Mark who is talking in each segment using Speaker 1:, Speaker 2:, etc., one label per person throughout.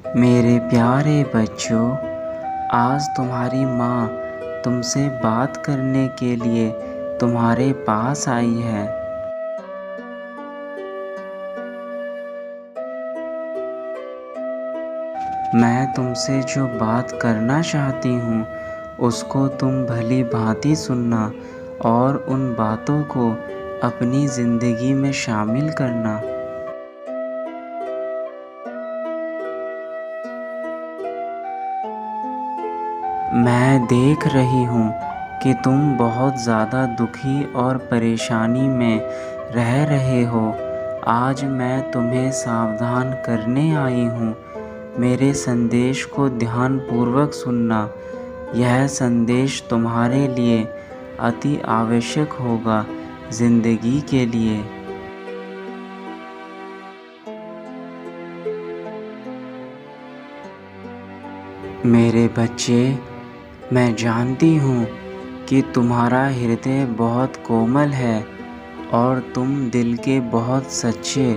Speaker 1: मेरे प्यारे बच्चों, आज तुम्हारी माँ तुमसे बात करने के लिए तुम्हारे पास आई है। मैं तुमसे जो बात करना चाहती हूँ उसको तुम भली भांति सुनना और उन बातों को अपनी ज़िंदगी में शामिल करना। मैं देख रही हूँ कि तुम बहुत ज़्यादा दुखी और परेशानी में रह रहे हो। आज मैं तुम्हें सावधान करने आई हूँ। मेरे संदेश को ध्यानपूर्वक सुनना। यह संदेश तुम्हारे लिए अति आवश्यक होगा ज़िंदगी के लिए। मेरे बच्चे, मैं जानती हूँ कि तुम्हारा हृदय बहुत कोमल है और तुम दिल के बहुत सच्चे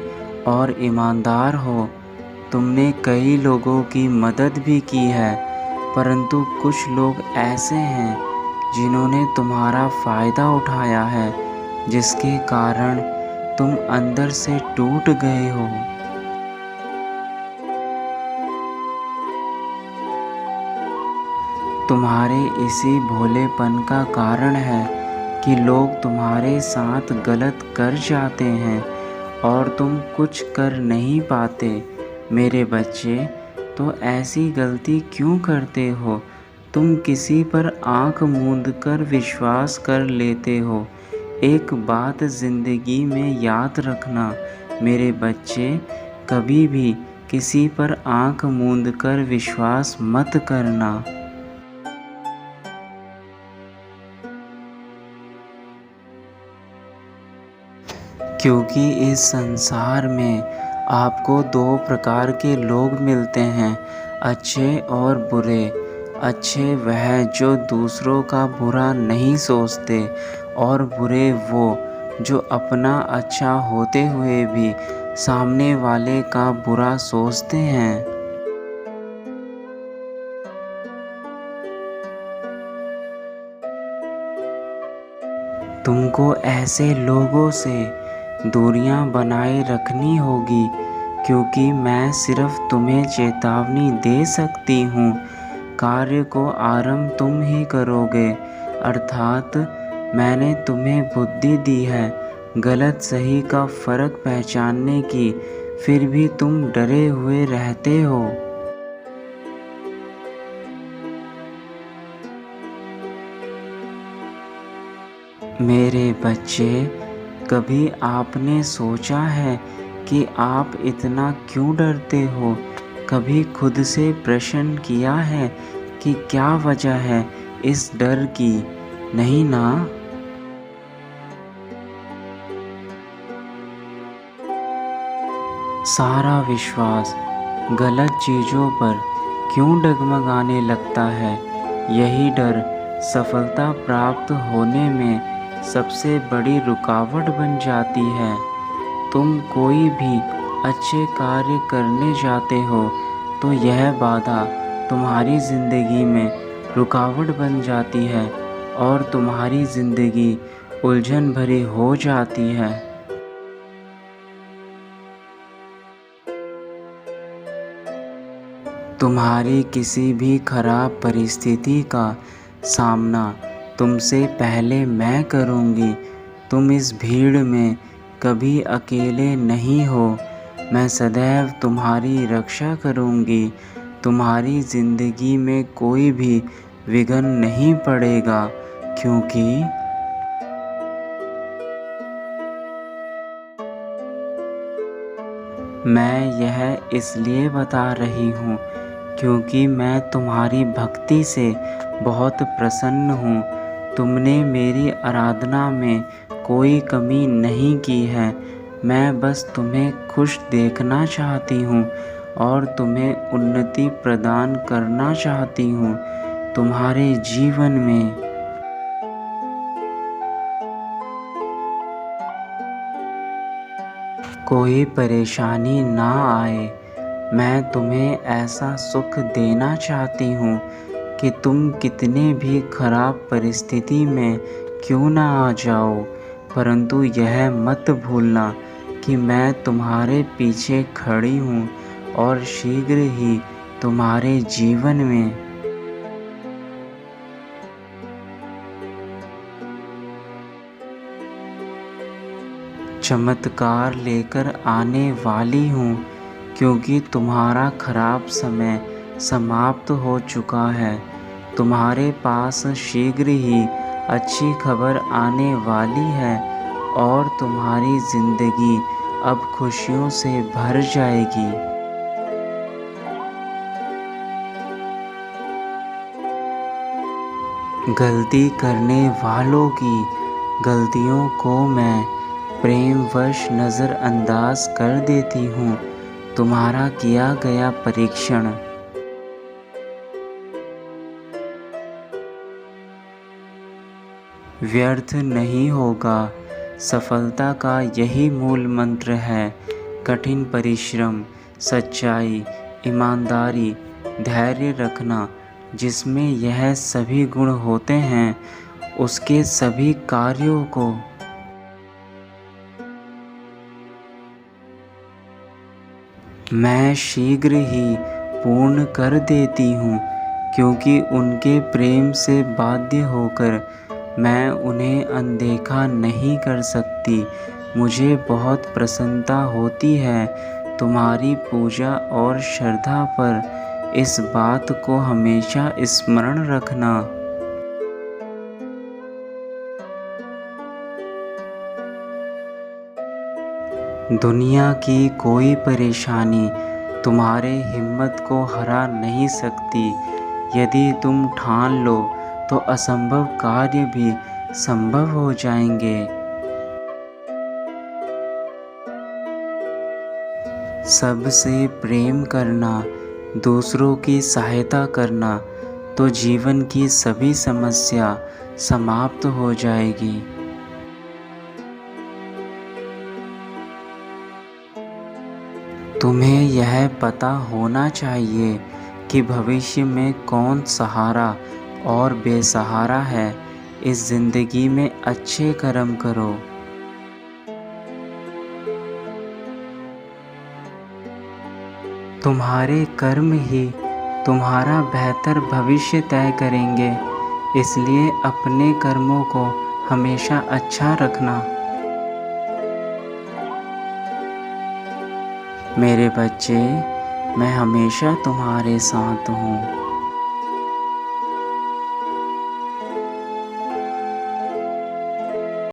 Speaker 1: और ईमानदार हो। तुमने कई लोगों की मदद भी की है, परंतु कुछ लोग ऐसे हैं जिन्होंने तुम्हारा फ़ायदा उठाया है, जिसके कारण तुम अंदर से टूट गए हो। तुम्हारे इसी भोलेपन का कारण है कि लोग तुम्हारे साथ गलत कर जाते हैं और तुम कुछ कर नहीं पाते। मेरे बच्चे, तो ऐसी गलती क्यों करते हो? तुम किसी पर आंख मूंद कर विश्वास कर लेते हो। एक बात ज़िंदगी में याद रखना मेरे बच्चे, कभी भी किसी पर आंख मूंद कर विश्वास मत करना। क्योंकि इस संसार में आपको दो प्रकार के लोग मिलते हैं, अच्छे और बुरे। अच्छे वह जो दूसरों का बुरा नहीं सोचते, और बुरे वो जो अपना अच्छा होते हुए भी सामने वाले का बुरा सोचते हैं। तुमको ऐसे लोगों से दूरियां बनाए रखनी होगी, क्योंकि मैं सिर्फ तुम्हें चेतावनी दे सकती हूँ। कार्य को आरंभ तुम ही करोगे, अर्थात मैंने तुम्हें बुद्धि दी है गलत सही का फ़र्क पहचानने की, फिर भी तुम डरे हुए रहते हो। मेरे बच्चे, कभी आपने सोचा है कि आप इतना क्यों डरते हो? कभी खुद से प्रश्न किया है कि क्या वजह है इस डर की? नहीं ना? सारा विश्वास गलत चीज़ों पर क्यों डगमगाने लगता है? यही डर सफलता प्राप्त होने में सबसे बड़ी रुकावट बन जाती है। तुम कोई भी अच्छे कार्य करने जाते हो तो यह बाधा तुम्हारी ज़िंदगी में रुकावट बन जाती है और तुम्हारी ज़िंदगी उलझन भरी हो जाती है। तुम्हारी किसी भी खराब परिस्थिति का सामना तुमसे पहले मैं करूँगी। तुम इस भीड़ में कभी अकेले नहीं हो। मैं सदैव तुम्हारी रक्षा करूँगी। तुम्हारी ज़िंदगी में कोई भी विघ्न नहीं पड़ेगा, क्योंकि मैं यह इसलिए बता रही हूँ क्योंकि मैं तुम्हारी भक्ति से बहुत प्रसन्न हूँ। तुमने मेरी आराधना में कोई कमी नहीं की है। मैं बस तुम्हें खुश देखना चाहती हूँ और तुम्हें उन्नति प्रदान करना चाहती हूँ तुम्हारे जीवन में। कोई परेशानी ना आए। मैं तुम्हें ऐसा सुख देना चाहती हूँ कि तुम कितने भी खराब परिस्थिति में क्यों ना आ जाओ, परंतु यह मत भूलना कि मैं तुम्हारे पीछे खड़ी हूँ और शीघ्र ही तुम्हारे जीवन में चमत्कार लेकर आने वाली हूँ, क्योंकि तुम्हारा खराब समय समाप्त हो चुका है। तुम्हारे पास शीघ्र ही अच्छी खबर आने वाली है और तुम्हारी ज़िंदगी अब खुशियों से भर जाएगी। गलती करने वालों की गलतियों को मैं प्रेमवश नज़रअंदाज कर देती हूँ। तुम्हारा किया गया परीक्षण व्यर्थ नहीं होगा। सफलता का यही मूल मंत्र है। कठिन परिश्रम, सच्चाई, ईमानदारी, धैर्य रखना, जिसमें यह सभी गुण होते हैं, उसके सभी कार्यों को मैं शीघ्र ही पूर्ण कर देती हूँ, क्योंकि उनके प्रेम से बाध्य होकर मैं उन्हें अनदेखा नहीं कर सकती। मुझे बहुत प्रसन्नता होती है तुम्हारी पूजा और श्रद्धा पर। इस बात को हमेशा स्मरण रखना। दुनिया की कोई परेशानी तुम्हारे हिम्मत को हरा नहीं सकती। यदि तुम ठान लो तो असंभव कार्य भी संभव हो जाएंगे। सबसे प्रेम करना, दूसरों की सहायता करना, तो जीवन की सभी समस्या समाप्त हो जाएगी। तुम्हें यह पता होना चाहिए कि भविष्य में कौन सहारा और बेसहारा है। इस ज़िंदगी में अच्छे कर्म करो। तुम्हारे कर्म ही तुम्हारा बेहतर भविष्य तय करेंगे, इसलिए अपने कर्मों को हमेशा अच्छा रखना। मेरे बच्चे, मैं हमेशा तुम्हारे साथ हूँ।